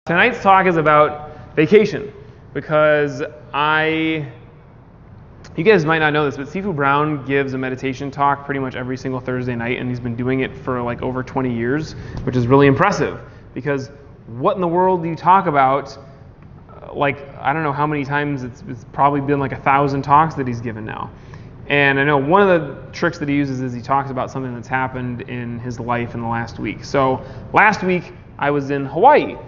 Tonight's talk is about vacation because you guys might not know this, but Sifu Brown gives a meditation talk pretty much every single Thursday night, and he's been doing it for like over 20 years, which is really impressive because what in the world do you talk about? I don't know how many times, it's probably been like 1,000 talks that he's given now. And I know one of the tricks that he uses is he talks about something that's happened in his life in the last week. So last week I was in Hawaii.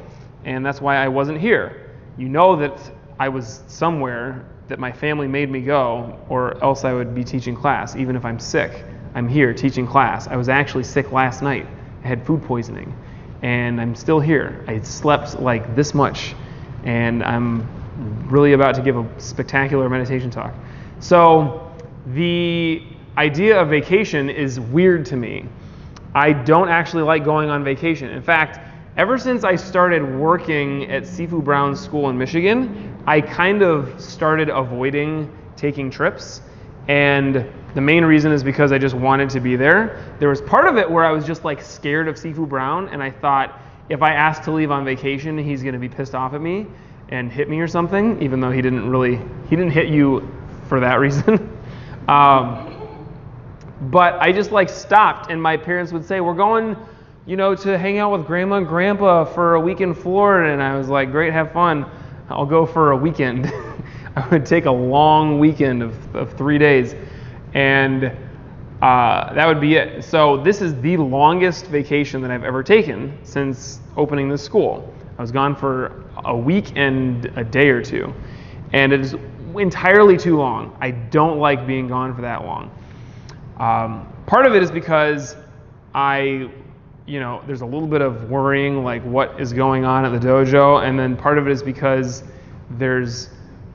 And that's why I wasn't here. You know that I was somewhere that my family made me go, or else I would be teaching class. Even if I'm sick, I'm here teaching class. I was actually sick last night. I had food poisoning, and I'm still here. I slept like this much, and I'm really about to give a spectacular meditation talk. So the idea of vacation is weird to me. I don't actually like going on vacation. In fact, ever since I started working at Sifu Brown's school in Michigan, I kind of started avoiding taking trips. And the main reason is because I just wanted to be there. There was part of it where I was just like scared of Sifu Brown, and I thought if I asked to leave on vacation, he's going to be pissed off at me and hit me or something, even though he didn't hit you for that reason. But I just like stopped, and my parents would say, we're going to hang out with Grandma and Grandpa for a week in Florida, and I was like, great, have fun. I'll go for a weekend. I would take a long weekend of 3 days, and that would be it. So this is the longest vacation that I've ever taken since opening this school. I was gone for a week and a day or two, and it is entirely too long. I don't like being gone for that long. Part of it is because there's a little bit of worrying, like what is going on at the dojo, and then part of it is because there's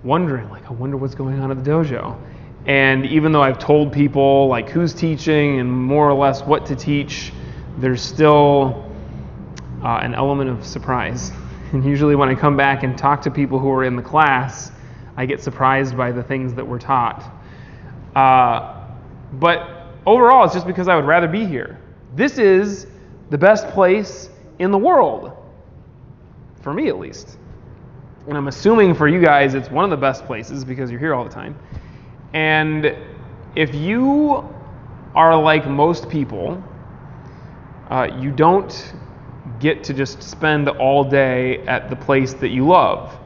wondering, like, I wonder what's going on at the dojo. And even though I've told people like who's teaching and more or less what to teach, there's still an element of surprise. And usually when I come back and talk to people who are in the class, I get surprised by the things that were taught. But overall, it's just because I would rather be here. This is the best place in the world, for me at least. And I'm assuming for you guys it's one of the best places because you're here all the time. And if you are like most people, you don't get to just spend all day at the place that you love,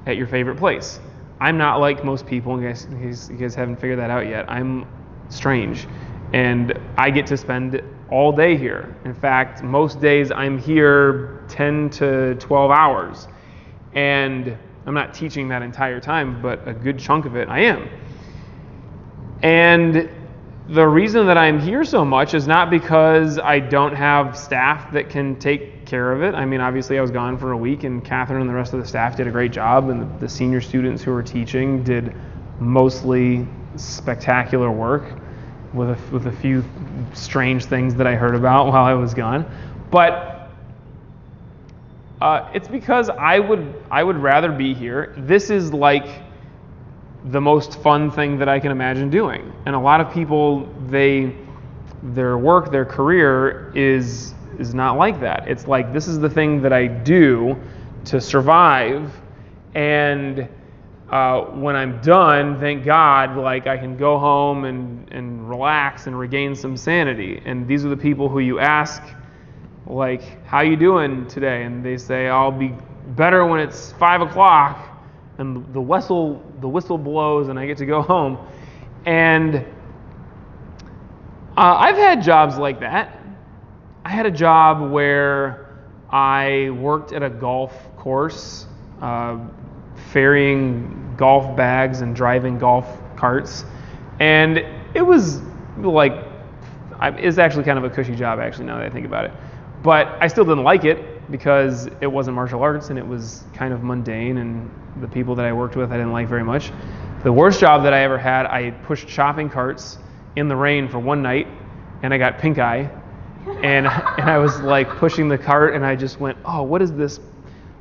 at your favorite place. I'm not like most people, in case you guys haven't figured that out yet. I'm strange, and I get to spend all day here. In fact, most days I'm here 10 to 12 hours. And I'm not teaching that entire time, but a good chunk of it I am. And the reason that I'm here so much is not because I don't have staff that can take care of it. I mean, obviously I was gone for a week, and Catherine and the rest of the staff did a great job, and the senior students who were teaching did mostly spectacular work, with a few strange things that I heard about while I was gone. But it's because I would rather be here. This is like the most fun thing that I can imagine doing. And a lot of people, their work, their career is not like that. It's like, this is the thing that I do to survive, and when I'm done, thank God, like I can go home and relax and regain some sanity. And these are the people who you ask, like, how you doing today? And they say, I'll be better when it's 5 o'clock and the whistle blows and I get to go home. And I've had jobs like that. I had a job where I worked at a golf course, ferrying golf bags and driving golf carts, and it was like, it's actually kind of a cushy job actually now that I think about it, but I still didn't like it because it wasn't martial arts and it was kind of mundane, and the people that I worked with I didn't like very much. The worst job that I ever had, I pushed shopping carts in the rain for one night, and I got pink eye, and I was like pushing the cart, and I just went, oh, what is this?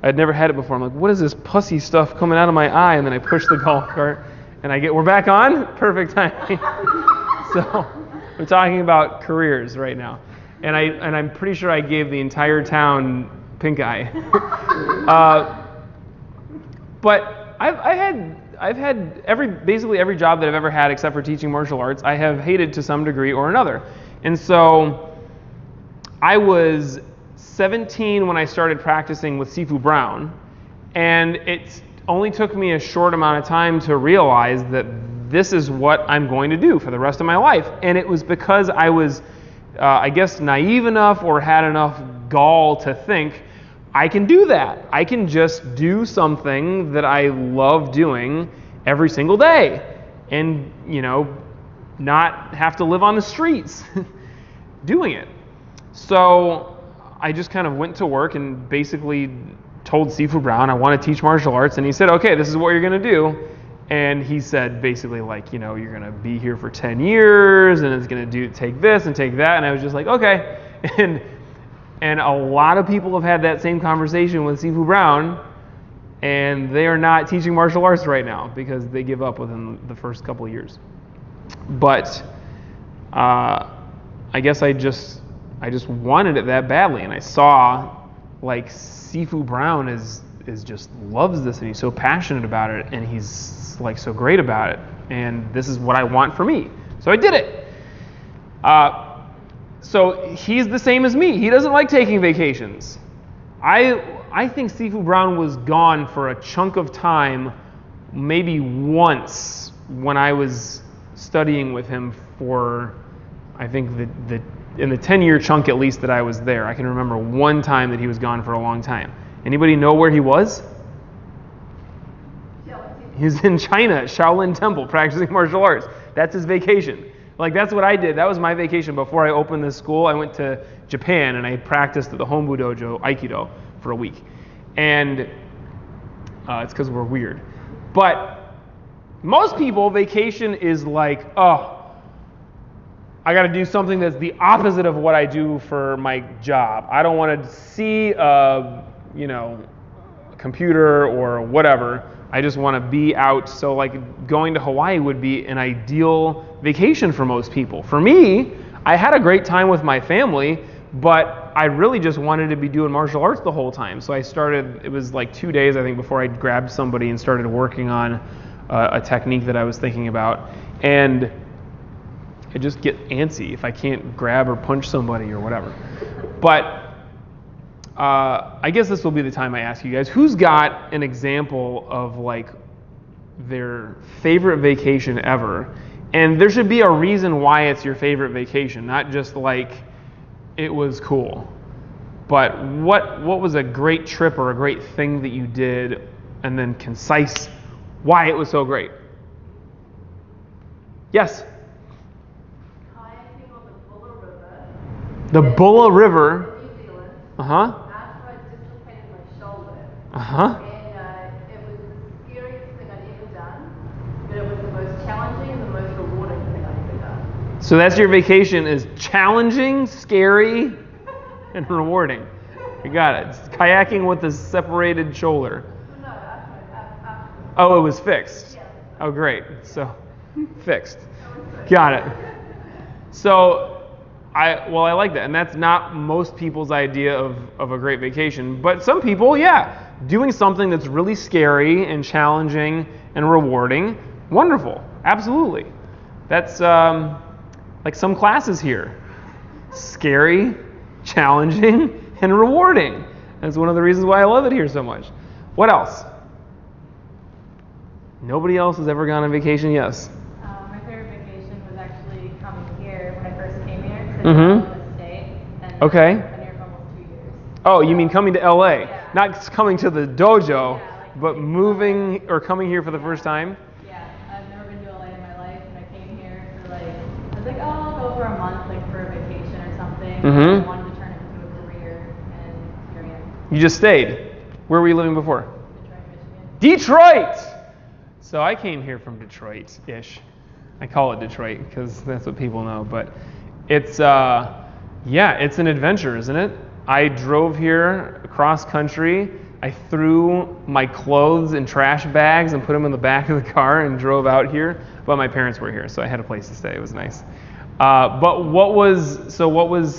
I'd never had it before. I'm like, what is this pussy stuff coming out of my eye? And then I push the golf cart, and we're back on? Perfect timing. So we're talking about careers right now. And I'm pretty sure I gave the entire town pink eye. But I've had basically every job that I've ever had except for teaching martial arts, I have hated to some degree or another. And so I was 17 when I started practicing with Sifu Brown, and it only took me a short amount of time to realize that this is what I'm going to do for the rest of my life. And it was because I was, I guess, naive enough or had enough gall to think, I can do that. I can just do something that I love doing every single day and, not have to live on the streets doing it. So I just kind of went to work and basically told Sifu Brown I want to teach martial arts, and he said, okay, this is what you're going to do. And he said basically like, you're going to be here for 10 years and it's going to take this and take that. And I was just like, okay. And a lot of people have had that same conversation with Sifu Brown, and they are not teaching martial arts right now because they give up within the first couple of years. But I guess I just wanted it that badly, and I saw like Sifu Brown is just loves this, and he's so passionate about it, and he's like so great about it, and this is what I want for me. So I did it. So he's the same as me. He doesn't like taking vacations. I think Sifu Brown was gone for a chunk of time, maybe once when I was studying with him for, I think in the 10-year chunk at least that I was there. I can remember one time that he was gone for a long time. Anybody know where he was? He's in China at Shaolin Temple practicing martial arts. That's his vacation. Like, that's what I did. That was my vacation before I opened this school. I went to Japan and I practiced at the Hombu Dojo Aikido for a week. And it's because we're weird. But most people, vacation is like, oh, I got to do something that's the opposite of what I do for my job. I don't want to see a computer or whatever. I just want to be out. So like going to Hawaii would be an ideal vacation for most people. For me, I had a great time with my family, but I really just wanted to be doing martial arts the whole time. So I started, it was like 2 days, I think, before I grabbed somebody and started working on a technique that I was thinking about. And I just get antsy if I can't grab or punch somebody or whatever. But I guess this will be the time I ask you guys, who's got an example of like their favorite vacation ever? And there should be a reason why it's your favorite vacation, not just like it was cool. But what was a great trip or a great thing that you did, and then concise why it was so great? Yes? Kayaking on the Bulla River. The Bulla River. New Zealand. Uh-huh. After I dislocated my shoulder. Uh-huh. And it was the scariest thing I'd ever done, but it was the most challenging and the most rewarding thing I'd ever done. So that's your vacation, is challenging, scary, and rewarding. You got it. It's kayaking with a separated shoulder. No, after. Oh, it was fixed. Yeah. Oh, great. So, fixed. Got it. So, I like that. And that's not most people's idea of a great vacation. But some people, yeah, doing something that's really scary and challenging and rewarding, wonderful. Absolutely. That's like some classes here. Scary, challenging, and rewarding. That's one of the reasons why I love it here so much. What else? Nobody else has ever gone on vacation? Yes. My favorite vacation was actually coming here when I first came here. Mm-hmm. I was stay, and Okay. I've been here for almost 2 years. Oh, you mean coming to LA? Yeah. Not coming to the dojo, Yeah, like but moving or coming here for the first time? Yeah, I've never been to LA in my life, and I came here for like, I was like, oh, I'll go for a month, like for a vacation or something. Mhm. I wanted to turn it into a career, and here I am, You just stayed. Where were you living before? Detroit, Michigan. Detroit! So I came here from Detroit-ish. I call it Detroit because that's what people know, but it's, it's an adventure, isn't it? I drove here across country. I threw my clothes in trash bags and put them in the back of the car and drove out here, but my parents were here, so I had a place to stay. It was nice. But what was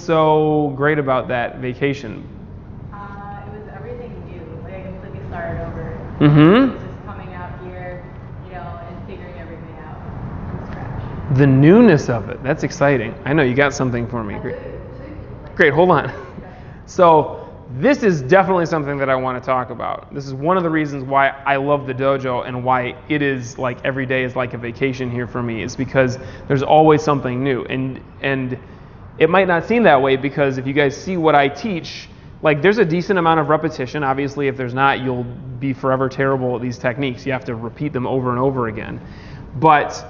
so great about that vacation? It was start over. Mm-hmm. It's just coming out here, you know, and figuring everything out from scratch. The newness of it. That's exciting. I know you got something for me. Great. Great, hold on. So this is definitely something that I want to talk about. This is one of the reasons why I love the dojo and why it is like every day is like a vacation here for me, is because there's always something new. And it might not seem that way, because if you guys see what I teach, like there's a decent amount of repetition. Obviously, if there's not, you'll be forever terrible at these techniques. You have to repeat them over and over again. But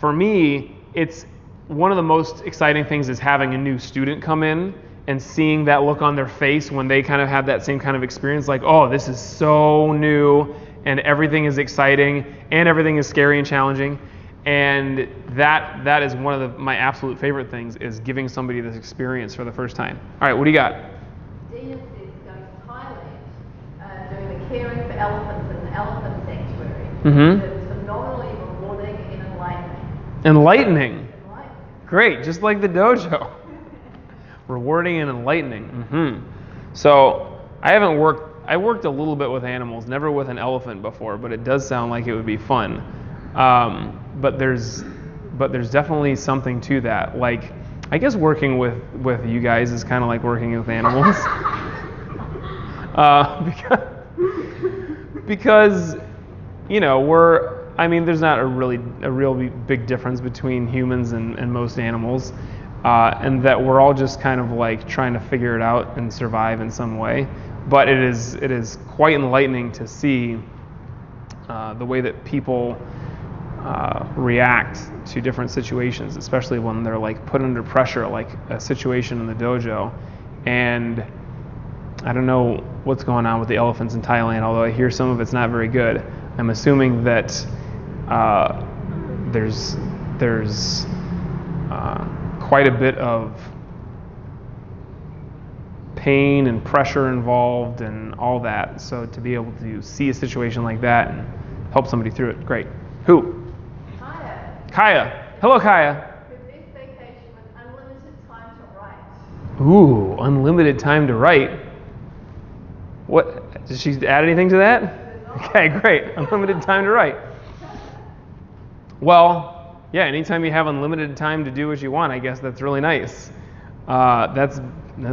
for me, it's one of the most exciting things is having a new student come in and seeing that look on their face when they kind of have that same kind of experience, like, oh, this is so new and everything is exciting and everything is scary and challenging. And that is one of my absolute favorite things, is giving somebody this experience for the first time. All right, what do you got? Dina is going to Thailand, doing the caring for elephants in an elephant sanctuary. Mm-hmm. It's phenomenally rewarding and enlightening. Enlightening. Great, just like the dojo. Rewarding and enlightening. Mm-hmm. So I worked a little bit with animals, never with an elephant before, but it does sound like it would be fun. But there's definitely something to that. Like, I guess working with you guys is kind of like working with animals. Because you know, there's not a real big difference between humans and most animals. And that we're all just kind of like trying to figure it out and survive in some way. But it is quite enlightening to see the way that people react to different situations, especially when they're like put under pressure, like a situation in the dojo. And I don't know what's going on with the elephants in Thailand, although I hear some of it's not very good. I'm assuming that there's quite a bit of pain and pressure involved and all that. So to be able to see a situation like that and help somebody through it, great. Who? Kaya. Hello, Kaya. Her best vacation was unlimited time to write. Ooh, unlimited time to write. What? Did she add anything to that? Okay, great. Unlimited time to write. Well, yeah, anytime you have unlimited time to do what you want, I guess that's really nice. That's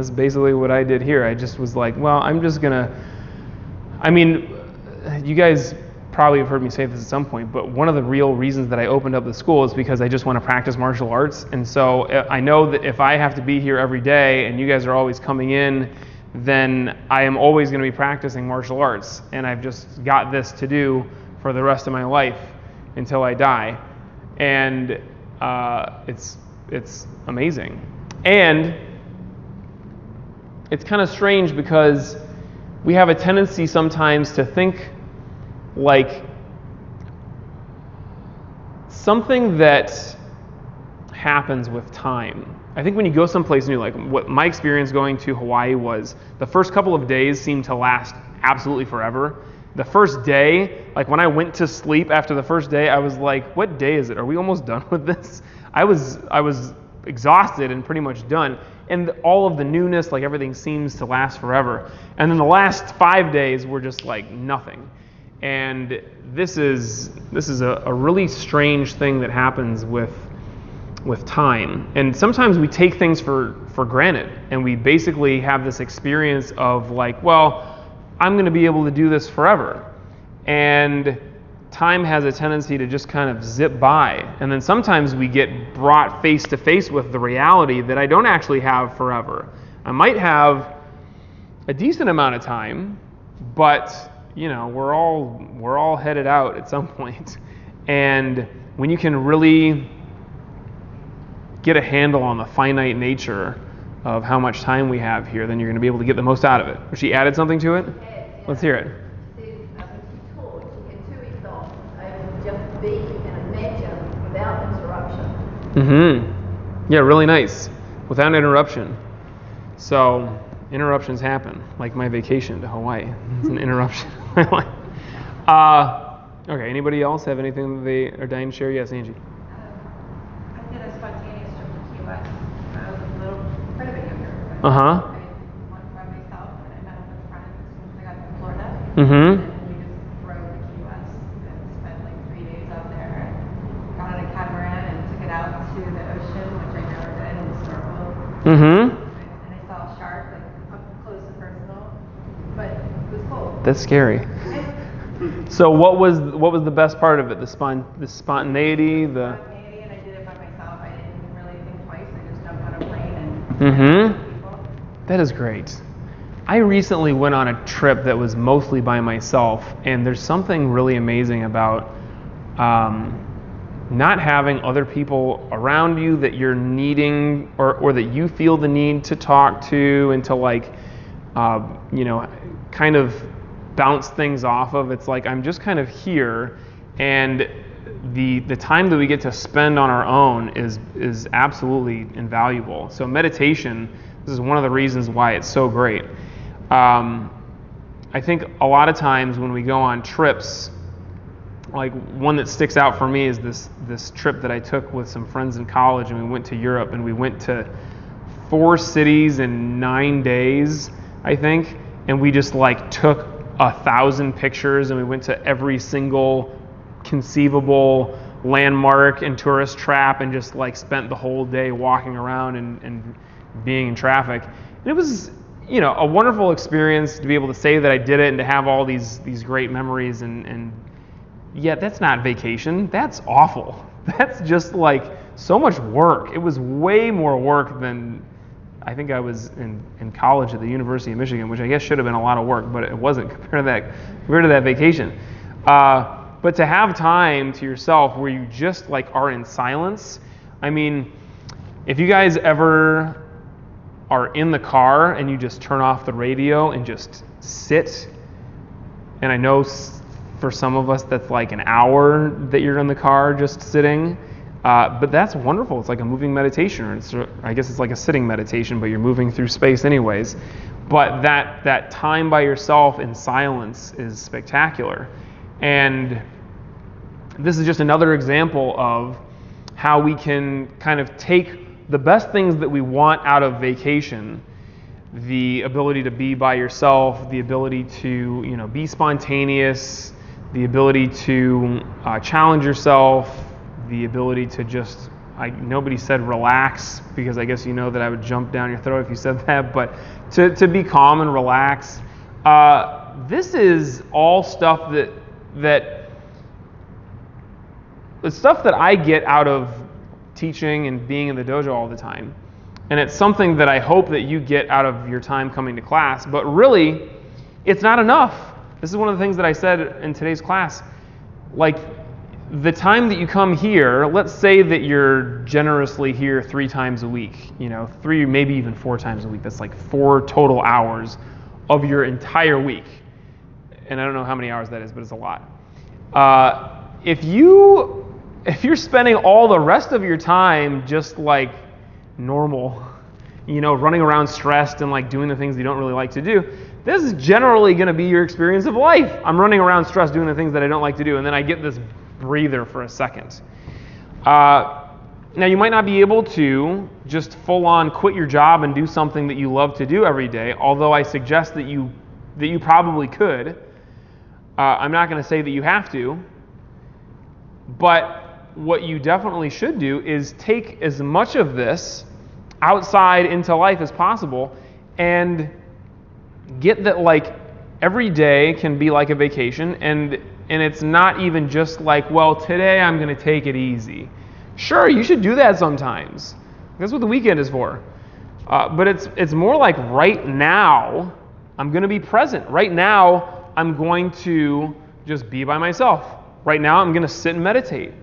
basically what I did here. I just was like, well, I'm just gonna. You guys probably have heard me say this at some point, but one of the real reasons that I opened up the school is because I just want to practice martial arts. And so I know that if I have to be here every day and you guys are always coming in, then I am always going to be practicing martial arts. And I've just got this to do for the rest of my life until I die. And it's amazing. And it's kind of strange because we have a tendency sometimes to think like something that happens with time. I think when you go someplace new, like what my experience going to Hawaii was, the first couple of days seemed to last absolutely forever. The first day, like when I went to sleep after the first day, I was like, what day is it? Are we almost done with this? I was exhausted and pretty much done. And all of the newness, like everything seems to last forever. And then the last 5 days were just like nothing. And this is a really strange thing that happens with time. And sometimes we take things for granted, and we basically have this experience of like, well, I'm going to be able to do this forever. And time has a tendency to just kind of zip by. And then sometimes we get brought face to face with the reality that I don't actually have forever. I might have a decent amount of time, but you know, we're all headed out at some point. And when you can really get a handle on the finite nature of how much time we have here, then you're going to be able to get the most out of it. She added something to it? Let's hear it. She taught, she had 2 weeks off, able to just be and imagine without interruption. Mm-hmm. Yeah, really nice. Without interruption. So, interruptions happen, like my vacation to Hawaii. It's an interruption in my life. Okay, anybody else have anything that they are dying to share? Yes, Angie. I did a spontaneous trip to Key West when I was a little, quite a bit younger. Uh-huh. I went by myself, and I met up with friends as soon as I got to Florida. Mm-hmm. And we just rode to Key West and spent like 3 days out there and got on a catamaran and took it out to the ocean, which I never did, and snorkeled. Mm-hmm. And I saw a shark like up close and personal, but it was cool. That's scary. So what was the best part of it? The spontaneity, the. Spontaneity, and I did it by myself. I didn't really think twice. I just jumped on a plane and Mm-hmm. met people. That is great. I recently went on a trip that was mostly by myself, and there's something really amazing about not having other people around you that you're needing or that you feel the need to talk to and to like, kind of bounce things off of. It's like I'm just kind of here, and the time that we get to spend on our own is absolutely invaluable. So meditation, this is one of the reasons why it's so great. I think a lot of times when we go on trips, like one that sticks out for me is this trip that I took with some friends in college, and we went to Europe, and we went to 4 cities in 9 days, I think, and we just like took 1,000 pictures, and we went to every single conceivable landmark and tourist trap, and just like spent the whole day walking around and being in traffic. And it was, a wonderful experience to be able to say that I did it and to have all these great memories. And yet that's not vacation. That's awful. That's just like so much work. It was way more work than I think I was in college at the University of Michigan, which I guess should have been a lot of work, but it wasn't compared to that vacation. But to have time to yourself where you just like are in silence. I mean, if you guys ever are in the car and you just turn off the radio and just sit, and I know for some of us that's like an hour that you're in the car just sitting, but that's wonderful. It's like a moving meditation, or I guess it's like a sitting meditation, but you're moving through space anyways. But that time by yourself in silence is spectacular. And this is just another example of how we can kind of take the best things that we want out of vacation, the ability to be by yourself, the ability to be spontaneous, the ability to challenge yourself, the ability to just, nobody said relax, because I guess that I would jump down your throat if you said that, but to be calm and relax. This is all stuff it's stuff that I get out of teaching and being in the dojo all the time. And it's something that I hope that you get out of your time coming to class, but really, it's not enough. This is one of the things that I said in today's class. Like, the time that you come here, let's say that you're generously here 3 times a week, 3, maybe even 4 times a week. That's like 4 total hours of your entire week. And I don't know how many hours that is, but it's a lot. If you're spending all the rest of your time just like normal, running around stressed and like doing the things you don't really like to do, this is generally going to be your experience of life. I'm running around stressed doing the things that I don't like to do, and then I get this breather for a second. Now, you might not be able to just full on quit your job and do something that you love to do every day, although I suggest that you probably could. I'm not going to say that you have to, but what you definitely should do is take as much of this outside into life as possible, and get that like every day can be like a vacation, and it's not even just like, well, today I'm going to take it easy. Sure, you should do that sometimes. That's what the weekend is for. But it's more like right now I'm going to be present. Right now I'm going to just be by myself. Right now I'm going to sit and meditate.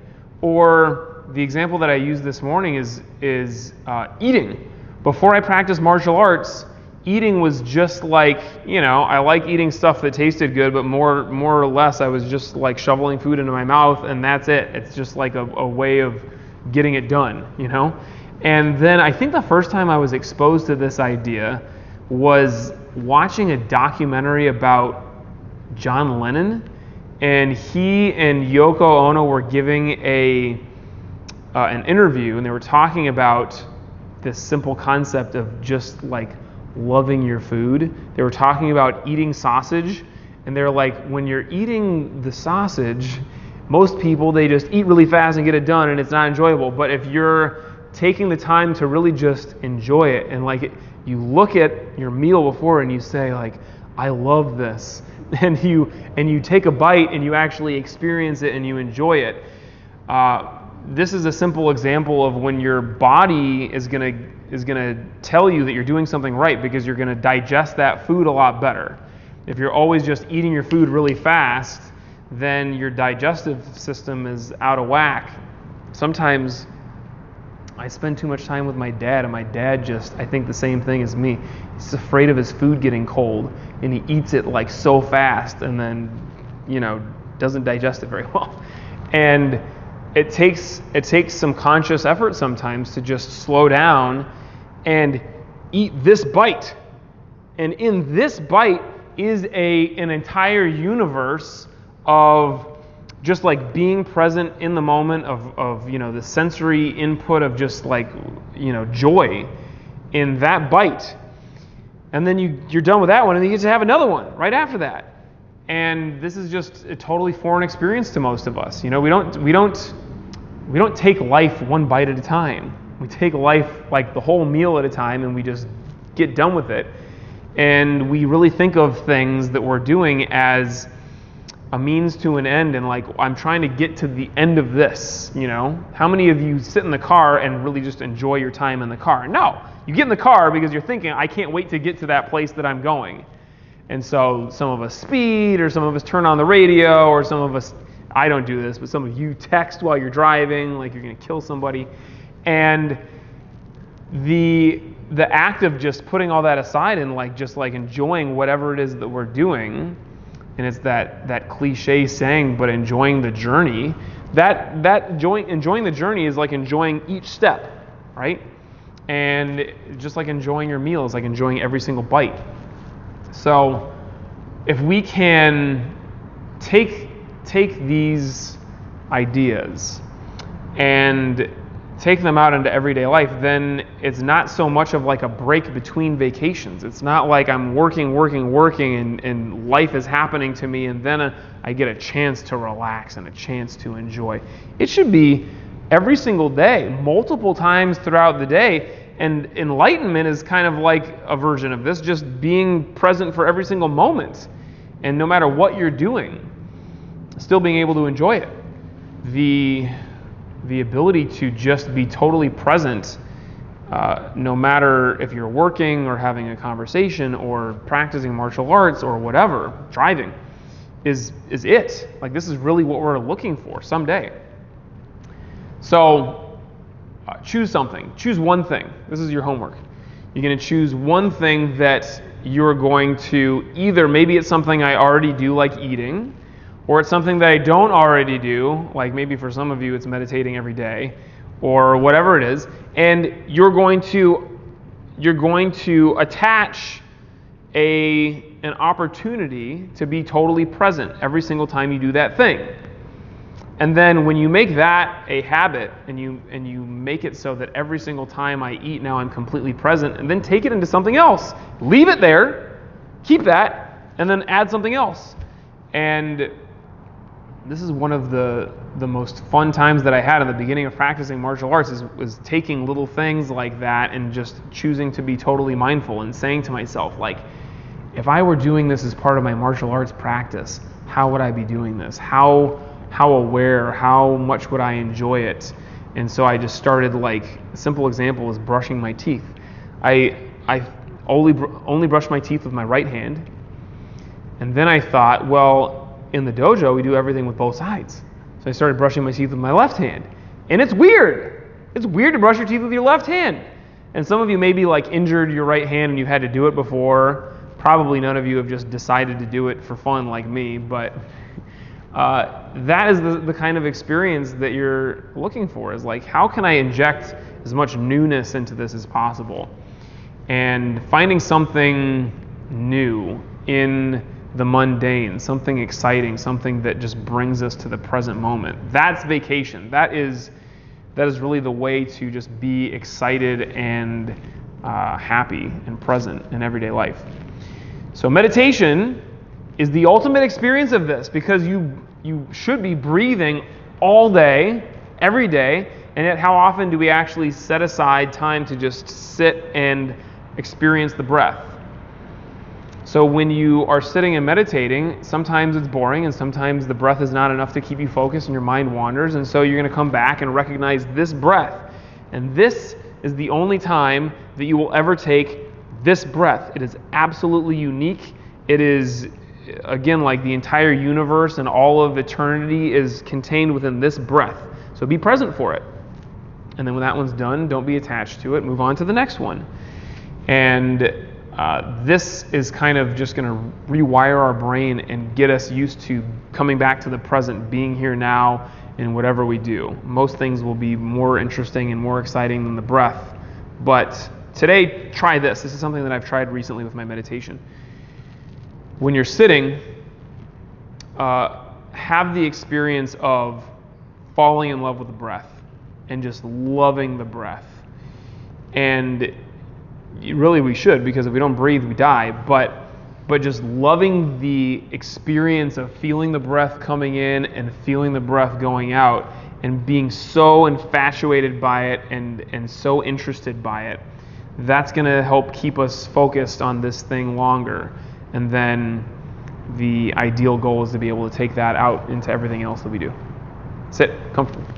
Or the example that I used this morning is eating. Before I practiced martial arts, eating was just like, I like eating stuff that tasted good, but more or less I was just like shoveling food into my mouth, and that's it. It's just like a way of getting it done, And then I think the first time I was exposed to this idea was watching a documentary about John Lennon. And he and Yoko Ono were giving an interview, and they were talking about this simple concept of just like loving your food. They were talking about eating sausage And they're like, when you're eating the sausage, most people, they just eat really fast and get it done, and it's not enjoyable. But if you're taking the time to really just enjoy it, and like you look at your meal before and you say like, I love this, and you take a bite and you actually experience it and you enjoy it. This is a simple example of when your body is gonna tell you that you're doing something right, because you're gonna digest that food a lot better. If you're always just eating your food really fast, then your digestive system is out of whack. Sometimes I spend too much time with my dad, and my dad just, I think the same thing as me. He's afraid of his food getting cold, and he eats it like so fast, and then, doesn't digest it very well. And it takes some conscious effort sometimes to just slow down and eat this bite. And in this bite is an entire universe of just like being present in the moment of the sensory input of just like joy in that bite. And then you're done with that one, and you get to have another one right after that. And this is just a totally foreign experience to most of us. We don't take life one bite at a time. We take life like the whole meal at a time, and we just get done with it. And we really think of things that we're doing as a means to an end, and like, I'm trying to get to the end of this, How many of you sit in the car and really just enjoy your time in the car? No. You get in the car because you're thinking, I can't wait to get to that place that I'm going. And so some of us speed, or some of us turn on the radio, or some of us, I don't do this, but some of you text while you're driving, like you're going to kill somebody. And the act of just putting all that aside and like just like enjoying whatever it is that we're doing, and it's that cliche saying, but enjoying the journey, enjoying the journey is like enjoying each step, right? And just like enjoying your meal is like enjoying every single bite. So if we can take these ideas and take them out into everyday life, then it's not so much of like a break between vacations. It's not like I'm working, and life is happening to me, and then I get a chance to relax and a chance to enjoy. It should be every single day, multiple times throughout the day. And enlightenment is kind of like a version of this, just being present for every single moment. And no matter what you're doing, still being able to enjoy it. The ability to just be totally present, no matter if you're working or having a conversation or practicing martial arts or whatever, driving, is it. Like, this is really what we're looking for someday. So choose something. Choose one thing. This is your homework. You're going to choose one thing that you're going to either, maybe it's something I already do like eating, or it's something that I don't already do, like maybe for some of you it's meditating every day, or whatever it is, and you're going to attach an opportunity to be totally present every single time you do that thing. And then when you make that a habit, and you make it so that every single time I eat now I'm completely present, and then take it into something else. Leave it there, keep that, and then add something else. And this is one of the most fun times that I had in the beginning of practicing martial arts, was taking little things like that and just choosing to be totally mindful and saying to myself, like, if I were doing this as part of my martial arts practice, how would I be doing this? How aware, how much would I enjoy it? And so I just started, like, a simple example is brushing my teeth. I only brush my teeth with my right hand. And then I thought, well, in the dojo, we do everything with both sides. So I started brushing my teeth with my left hand. And it's weird. It's weird to brush your teeth with your left hand. And some of you maybe like injured your right hand and you had to do it before. Probably none of you have just decided to do it for fun like me, but that is the kind of experience that you're looking for, is like, how can I inject as much newness into this as possible? And finding something new in the mundane, something exciting, something that just brings us to the present moment. That's vacation. That is really the way to just be excited and happy and present in everyday life. So meditation is the ultimate experience of this, because you should be breathing all day, every day, and yet how often do we actually set aside time to just sit and experience the breath? So when you are sitting and meditating, sometimes it's boring and sometimes the breath is not enough to keep you focused and your mind wanders, and so you're going to come back and recognize this breath. And this is the only time that you will ever take this breath. It is absolutely unique. It is, again, like the entire universe and all of eternity is contained within this breath. So be present for it. And then when that one's done, don't be attached to it. Move on to the next one. And this is kind of just going to rewire our brain and get us used to coming back to the present, being here now in whatever we do. Most things will be more interesting and more exciting than the breath. But today, try this. This is something that I've tried recently with my meditation. When you're sitting, have the experience of falling in love with the breath and just loving the breath. And really we should, because if we don't breathe, we die. But just loving the experience of feeling the breath coming in and feeling the breath going out and being so infatuated by it and so interested by it, that's going to help keep us focused on this thing longer. And then the ideal goal is to be able to take that out into everything else that we do. Sit comfortably.